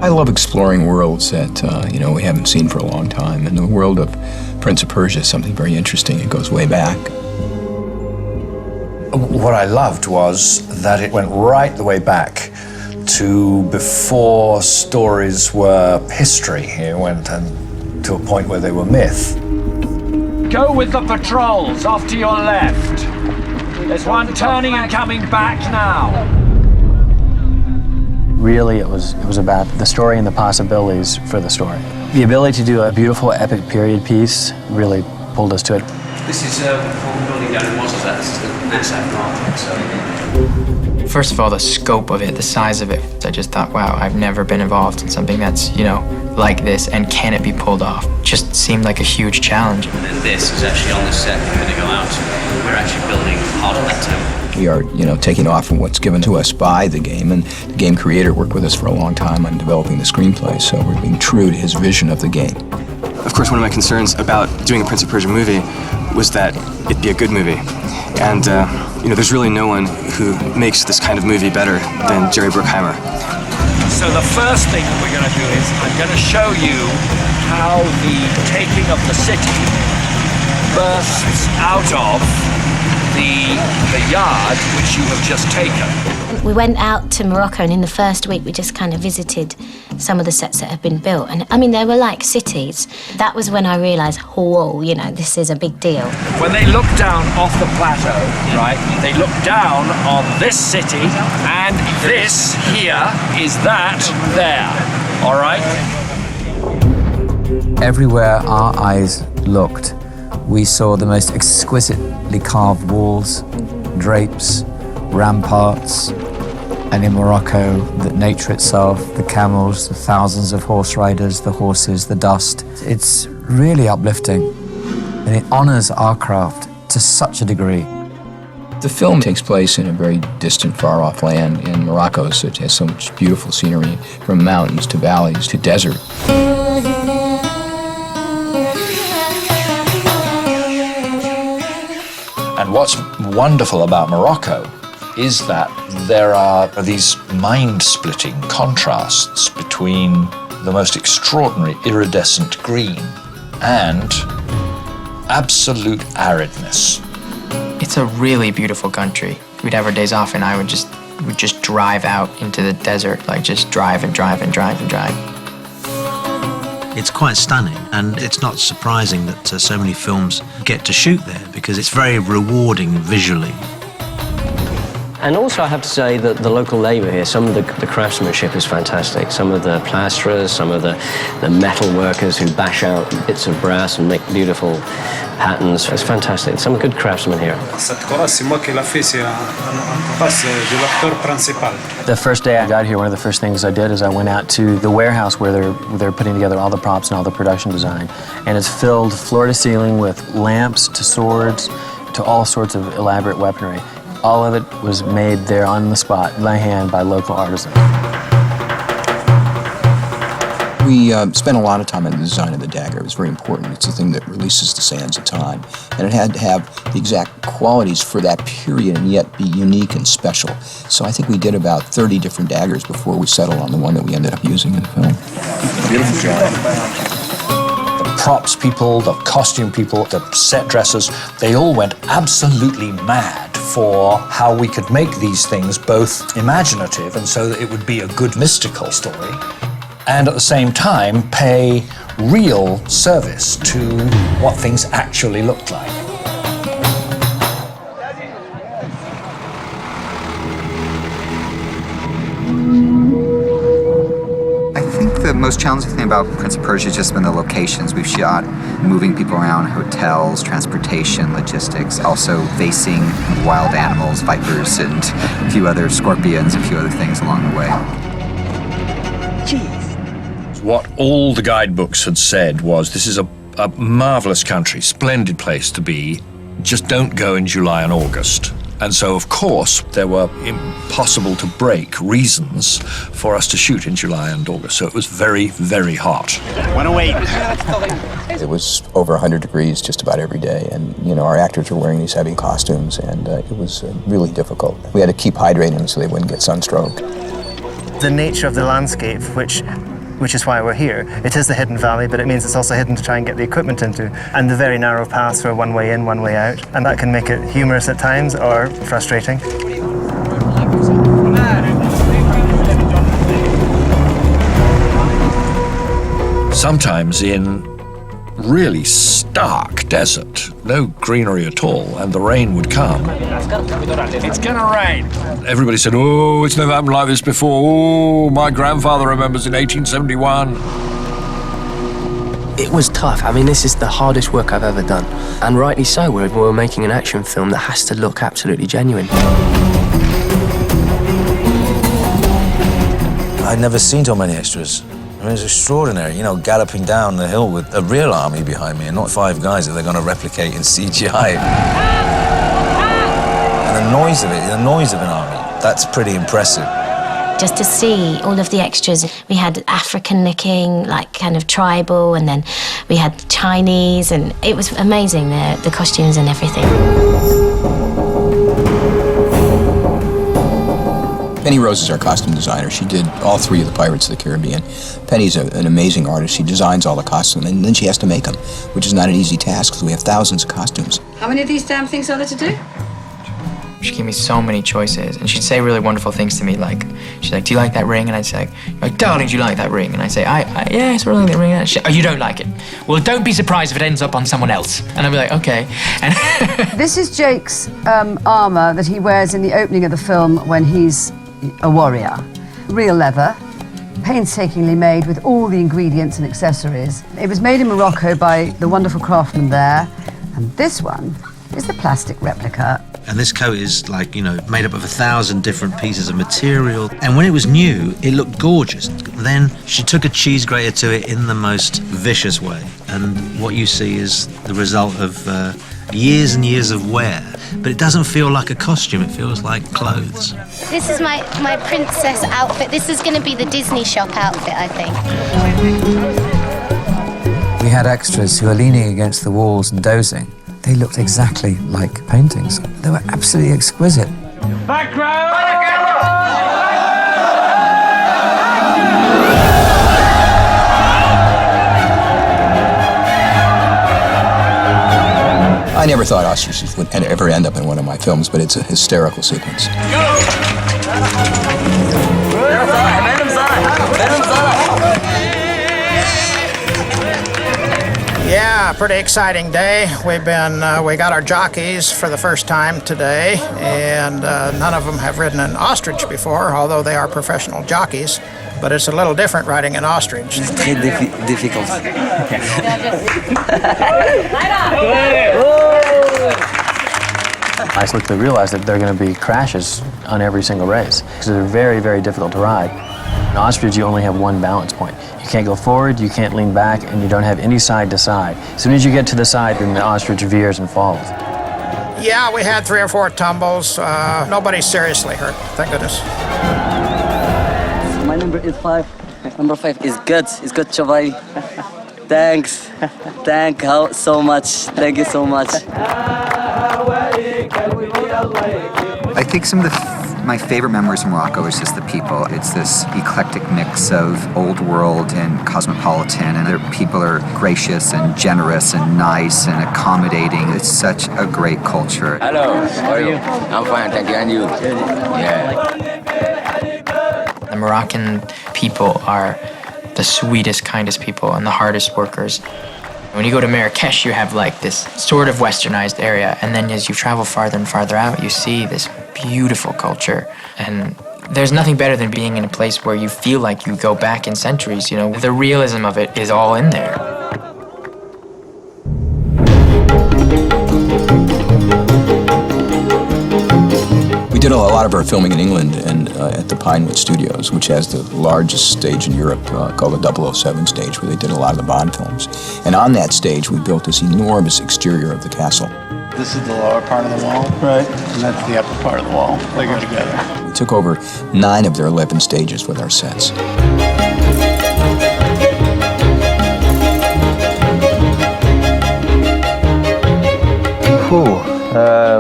I love exploring worlds that, we haven't seen for a long time. And the world of Prince of Persia is something very interesting. It goes way back. What I loved was that it went right the way back to before stories were history. It went to a point where they were myth. Go with the patrols off to your left. There's one turning and coming back now. Really, it was about the story and the possibilities for the story. The ability to do a beautiful, epic period piece really pulled us to it. This is what we're building down in Moscow. This is the NASA architect. First of all, the scope of it, the size of it, I just thought, wow, I've never been involved in something that's, like this, and can it be pulled off? Just seemed like a huge challenge. And then this is actually on the set we're going to go out. We're actually building part of that temple. We are, taking off from what's given to us by the game, and the game creator worked with us for a long time on developing the screenplay, so we're being true to his vision of the game. Of course, one of my concerns about doing a Prince of Persia movie was that it'd be a good movie. And, there's really no one who makes this kind of movie better than Jerry Bruckheimer. So the first thing that we're going to do is I'm going to show you how the taking of the city bursts out of the yard which you have just taken. We went out to Morocco, and in the first week we just kind of visited some of the sets that have been built. And they were like cities. That was when I realised, whoa, this is a big deal. When they look down off the plateau, right, they look down on this city, and this here is that there, all right? Everywhere our eyes looked, we saw the most exquisitely carved walls, drapes, ramparts, and in Morocco, the nature itself, the camels, the thousands of horse riders, the horses, the dust. It's really uplifting, and it honors our craft to such a degree. The film takes place in a very distant, far-off land in Morocco, so it has so much beautiful scenery, from mountains to valleys to desert. And what's wonderful about Morocco is that there are these mind-splitting contrasts between the most extraordinary iridescent green and absolute aridness. It's a really beautiful country. We'd have our days off, and we'd just drive out into the desert, just drive and drive and drive and drive. It's quite stunning, and it's not surprising that so many films get to shoot there, because it's very rewarding visually. And also I have to say that the local labour here, some of the craftsmanship is fantastic. Some of the plasterers, some of the metal workers who bash out bits of brass and make beautiful patterns. It's fantastic. Some good craftsmen here. The first day I got here, one of the first things I did is I went out to the warehouse where they're putting together all the props and all the production design. And it's filled floor to ceiling with lamps to swords to all sorts of elaborate weaponry. All of it was made there on the spot, by hand, by local artisans. We spent a lot of time on the design of the dagger. It was very important. It's the thing that releases the sands of time. And it had to have the exact qualities for that period and yet be unique and special. So I think we did about 30 different daggers before we settled on the one that we ended up using in the film. Beautiful job. The props people, the costume people, the set dressers, they all went absolutely mad for how we could make these things both imaginative and so that it would be a good mystical story, and at the same time pay real service to what things actually looked like. I think the most challenging thing about Prince of Persia has just been the locations we've shot, moving people around, hotels, transportation, logistics, also facing wild animals, vipers, and a few other scorpions, a few other things along the way. What all the guidebooks had said was, this is a marvelous country, splendid place to be, just don't go in July and August. And so, of course, there were impossible to break reasons for us to shoot in July and August. So it was very, very hot. 108. It was over 100 degrees just about every day. And, our actors were wearing these heavy costumes, and it was really difficult. We had to keep hydrating them so they wouldn't get sunstroke. The nature of the landscape, which which is why we're here. It is the hidden valley, but it means it's also hidden to try and get the equipment into, and the very narrow paths for one way in, one way out. And that can make it humorous at times or frustrating. Sometimes in really stark desert, no greenery at all, and the rain would come. It's gonna rain. Everybody said, oh, it's never happened like this before. Oh, my grandfather remembers in 1871. It was tough. I mean, this is the hardest work I've ever done. And rightly so, we're making an action film that has to look absolutely genuine. I'd never seen so many extras. I mean, it's extraordinary, you know, galloping down the hill with a real army behind me and not 5 guys that they're going to replicate in CGI. And the noise of an army, that's pretty impressive. Just to see all of the extras, we had African looking, like kind of tribal, and then we had Chinese, and it was amazing, the costumes and everything. Penny Rose is our costume designer. She did all 3 of the Pirates of the Caribbean. Penny's an amazing artist. She designs all the costumes, and then she has to make them, which is not an easy task because we have thousands of costumes. How many of these damn things are there to do? She gave me so many choices, and she'd say really wonderful things to me, like, she's like, do you like that ring? And I'd say, like, darling, do you like that ring? And I'd say, yeah, I sort of like that ring. And she'd, oh, you don't like it? Well, don't be surprised if it ends up on someone else. And I'd be like, okay. And This is Jake's armour that he wears in the opening of the film when he's a warrior. Real leather, painstakingly made with all the ingredients and accessories. It was made in Morocco by the wonderful craftsman there, and this one is the plastic replica. And this coat is like, you know, made up of 1,000 different pieces of material. And when it was new, it looked gorgeous. Then she took a cheese grater to it in the most vicious way. And what you see is the result of years and years of wear. But it doesn't feel like a costume, it feels like clothes. This is my princess outfit. This is going to be the Disney shop outfit, I think. We had extras who were leaning against the walls and dozing. They looked exactly like paintings. They were absolutely exquisite. I never thought ostriches would ever end up in one of my films, but it's a hysterical sequence. Yeah, pretty exciting day. We got our jockeys for the first time today, and none of them have ridden an ostrich before, although they are professional jockeys. But it's a little different riding an ostrich. It's très difficult. I quickly realized that there are going to be crashes on every single race because they're very, very difficult to ride. In ostrich, you only have one balance point. You can't go forward, you can't lean back, and you don't have any side to side. As soon as you get to the side, then the ostrich veers and falls. Yeah, we had 3 or 4 tumbles. Nobody seriously hurt, thank goodness. My number is 5. Number 5 is good. It's good, Chavai. Thanks. Thank you so much. Thank you so much. I think some of my favorite memories from Morocco is just the people. It's this eclectic mix of old world and cosmopolitan, and their people are gracious and generous and nice and accommodating. It's such a great culture. Hello, how are you? I'm fine, thank you, and you? Yeah. The Moroccan people are the sweetest, kindest people and the hardest workers. When you go to Marrakesh, you have like this sort of westernized area, and then as you travel farther and farther out, you see this beautiful culture. And there's nothing better than being in a place where you feel like you go back in centuries, you know. The realism of it is all in there. We did a lot of our filming in England and at the Pinewood Studios, which has the largest stage in Europe called the 007 stage, where they did a lot of the Bond films. And on that stage, we built this enormous exterior of the castle. This is the lower part of the wall, right? And that's the upper part of the wall. They go together. We took over 9 of their 11 stages with our sets.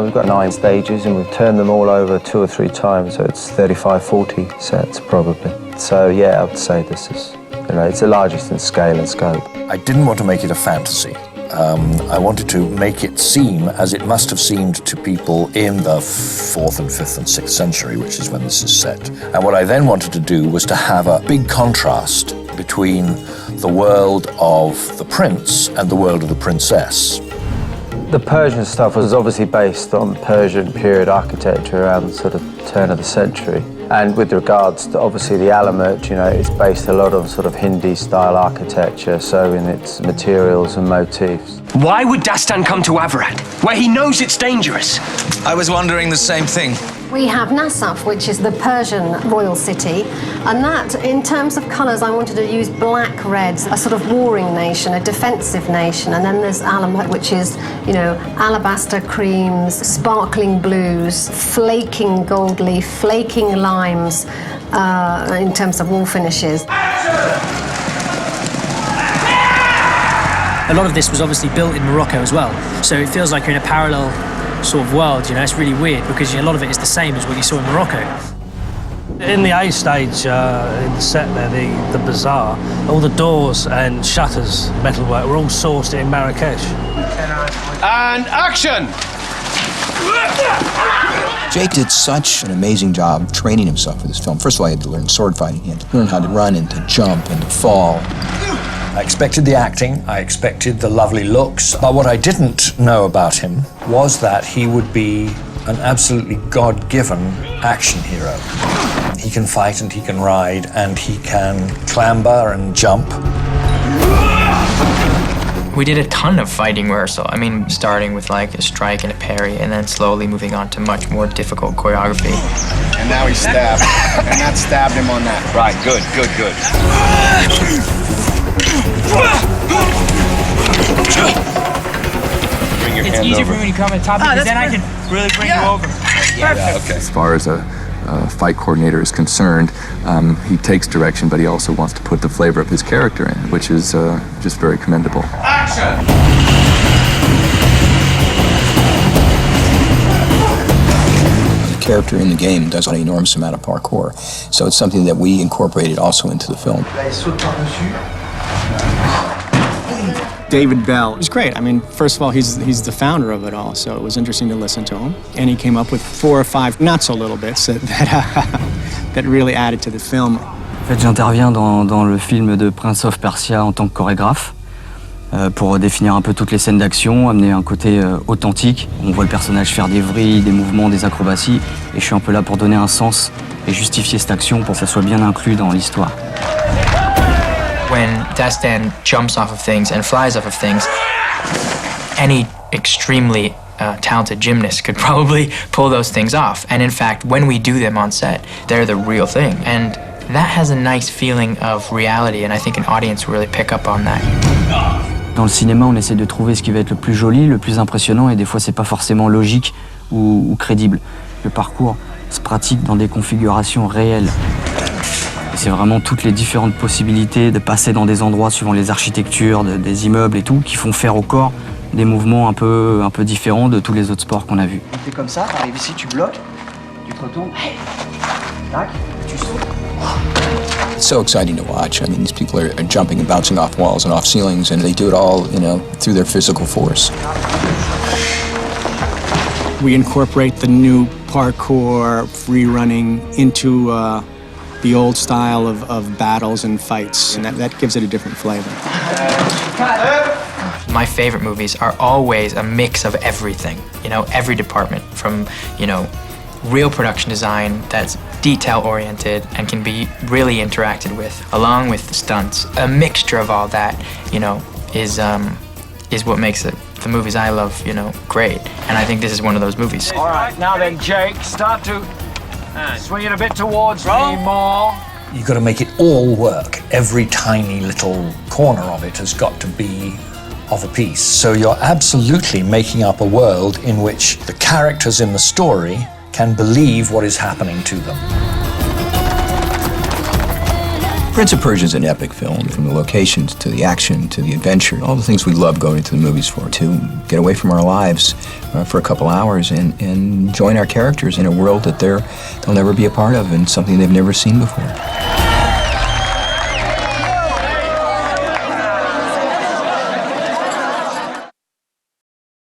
We've got 9 stages and we've turned them all over 2 or 3 times, so it's 35, 40 sets probably. So yeah, I would say this is You know, it's the largest in scale and scope. I didn't want to make it a fantasy. I wanted to make it seem as it must have seemed to people in the 4th and 5th and 6th century, which is when this is set. And what I then wanted to do was to have a big contrast between the world of the prince and the world of the princess. The Persian stuff was obviously based on Persian period architecture around the sort of turn of the century. And with regards to obviously the Alamut, you know, it's based a lot on sort of Hindi-style architecture, so in its materials and motifs. Why would Dastan come to Avarat, where he knows it's dangerous? I was wondering the same thing. We have Nassaf, which is the Persian royal city, and that, in terms of colours, I wanted to use black reds, a sort of warring nation, a defensive nation, and then there's Alamut, which is, you know, alabaster creams, sparkling blues, flaking gold leaf, flaking limes, in terms of wall finishes. A lot of this was obviously built in Morocco as well, so it feels like you're in a parallel sort of world, you know. It's really weird because a lot of it is the same as what you saw in Morocco. In the A stage, in the set there, the bazaar, all the doors and shutters, metalwork, were all sourced in Marrakesh. And action! Jake did such an amazing job training himself for this film. First of all, he had to learn sword fighting. He had to learn how to run and to jump and to fall. I expected the acting, I expected the lovely looks, but what I didn't know about him was that he would be an absolutely God-given action hero. He can fight and he can ride and he can clamber and jump. We did a ton of fighting rehearsal. I mean, starting with like a strike and a parry, and then slowly moving on to much more difficult choreography. And now he stabbed. And that stabbed him on that. Right, good, good, good. Bring your It's hand easier over. for me to come at top because then I can really bring you over. Okay. As far as a fight coordinator is concerned, he takes direction, but he also wants to put the flavor of his character in, which is just very commendable. Action! The character in the game does an enormous amount of parkour, so it's something that we incorporated also into the film. David Bell is great. I mean, first of all, he's the founder of it all, so it was interesting to listen to him. And he came up with 4 or 5 not-so-little bits that really added to the film. En fait, j'interviens dans le film de Prince of Persia en tant que chorégraphe pour définir un peu toutes les scènes d'action, amener un côté authentique. On voit le personnage faire des vrilles, des mouvements, des acrobaties, et je suis un peu là pour donner un sens et justifier cette action pour que ça soit bien inclus dans l'histoire. When Dastan jumps off of things and flies off of things, any extremely talented gymnast could probably pull those things off. And in fact, when we do them on set, they're the real thing. And that has a nice feeling of reality, and I think an audience will really pick up on that. Dans le cinéma, on essaie de trouver ce qui va être le plus joli, le plus impressionnant, et des fois, c'est pas forcément logique ou crédible. Le parcours se pratique dans des configurations réelles. C'est vraiment toutes les différentes possibilités de passer dans des endroits suivant les architectures des immeubles et tout, qui font faire au corps des mouvements un peu différents de tous les autres sports qu'on a vus. Tu fais comme ça, tu arrives ici, tu bloques, tu te retournes, tac, tu sautes. It's so exciting to watch. I mean, these people are jumping and bouncing off walls and off ceilings, and they do it all, you know, through their physical force. We incorporate the new parkour, free running into the old style of battles and fights, and that gives it a different flavor. My favorite movies are always a mix of everything, you know, every department, from, you know, real production design that's detail-oriented and can be really interacted with, along with stunts. A mixture of all that, you know, is what makes the movies I love, you know, great. And I think this is one of those movies. All right, now then, Jake, start to swing it a bit towards me more. You've got to make it all work. Every tiny little corner of it has got to be of a piece. So you're absolutely making up a world in which the characters in the story can believe what is happening to them. Prince of Persia is an epic film, from the locations to the action to the adventure, all the things we love going to the movies for, to get away from our lives for a couple hours and join our characters in a world that they'll never be a part of and something they've never seen before.